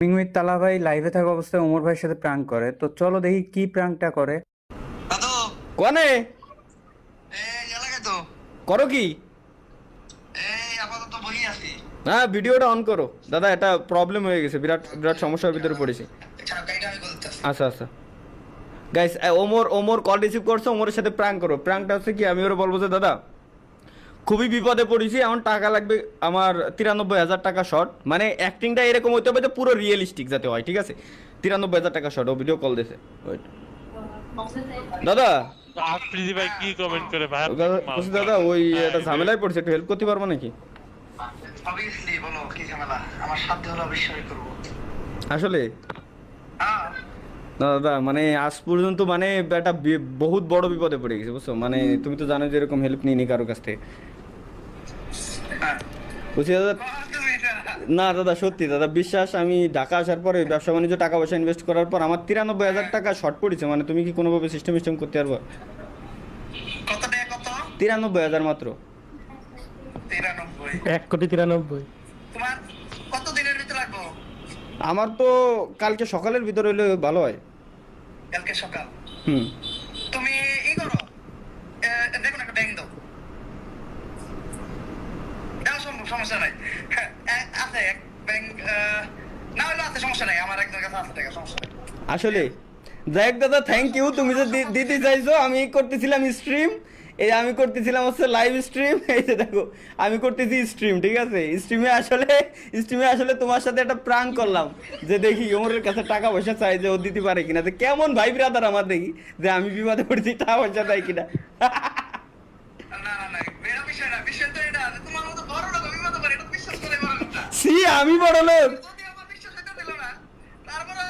মিংমিত তালা ভাই লাইভে থাকা অবস্থায় ওমর ভাইয়ের সাথে প্র্যাঙ্ক করে, তো চলো দেখি কি প্র্যাঙ্কটা করে। দাদু কোনে এই এলাকায় তো করো কি? এই আপাতত বহি আছি। হ্যাঁ, ভিডিওটা অন করো দাদা, এটা প্রবলেম হয়ে গেছে, বিরাট বিরাট সমস্যার ভিতরে পড়েছি। ছাড় গাইটা আমি বলতেছি। আচ্ছা আচ্ছা guys, Omar Omar call receive করছে, ওমরের সাথে প্র্যাঙ্ক করো। প্র্যাঙ্কটা হচ্ছে কি, আমি ওরা বলবো যে দাদা খুবই বিপদে পড়েছি, এখন টাকা লাগবে আমার 93,000 টাকা শর্ট, মানে অ্যাক্টিংটা এরকম হইতে হবে যে পুরো রিয়েলিস্টিক যাতে হয়, ঠিক আছে? 93,000 টাকা শর্ট, ও ভিডিও কল দিছে। ওয়েট দাদা, আফ্রিদি ভাই কি কমেন্ট করে ভাই? বলছি দাদা ওই একটা ঝামেলায় পড়ছে, একটু হেল্প করতে পারবো নাকি? অবভিয়াসলি বলো কি ঝামেলা, আমার সাধ্য হলো অবশ্যই করব। আসলে হ্যাঁ না দাদা, মানে আজ পর্যন্ত মানে একটা বহুত বড় বিপদে পড়ে গেছে, বুঝছো? মানে তুমি তো জানো যে এরকম হেল্প নিইনি কারো কাছ থেকে। হ্যাঁ বলছি দাদা, তুমি এটা না দাদা সত্যি দাদা, বিশ্বাস, আমি ঢাকা আসার পরে ব্যবসা বাণিজ্য টাকা পয়সা ইনভেস্ট করার পর আমার 93,000 টাকা শর্ট পড়েছে। মানে তুমি কি কোনোভাবে সিস্টেম করতে পারবো? কত টাকা কত? 93,000 মাত্র। 93। 1,93,00,000। তোমার কত দিনের ভিতর লাগবো? আমার তো কালকে সকালের ভিতরে হলে ভালো হয়। কালকে সকাল। হুম। তুমি করো, দেখুন একটা ব্যাংক দাও। দাও, সম্ভব, সমস্যা নাই। হ্যাঁ, আছে এক ব্যাংক, না হলে আছে, সমস্যা নাই, আমার একজনের কাছে আছে টাকা, সমস্যা নাই। আসলে যাই হোক দাদা, থ্যাংক ইউ, তুমি যে দিতে চাইছো। আমি করতেছিলাম স্ট্রিম, এই আমি করতেছিলাম হচ্ছে লাইভ স্ট্রিম, এই যে দেখো আমি করতেছি স্ট্রিম, ঠিক আছে? স্ট্রিমে আসলে তোমার সাথে একটা প্রাঙ্ক করলাম, যে দেখি ওমরের কাছে টাকা পয়সা চাই, যে ও দিতে পারে কিনা, যে কেমন ভাই ব্রাদার আমার, দেখি যে আমি বিপদে পড়েছি, টাকা পয়সা দেয় কিনা। না না না, এটা বিষয় না, বিষয় তো এটা যে তোমার মতো বড় লোক আমি মতো পারি, এটা তো বিশ্বাস করে বড় কথা। সি আমি বড় লোক? যদি আমার বিশ্বাস হইতে দিল না, তারপরে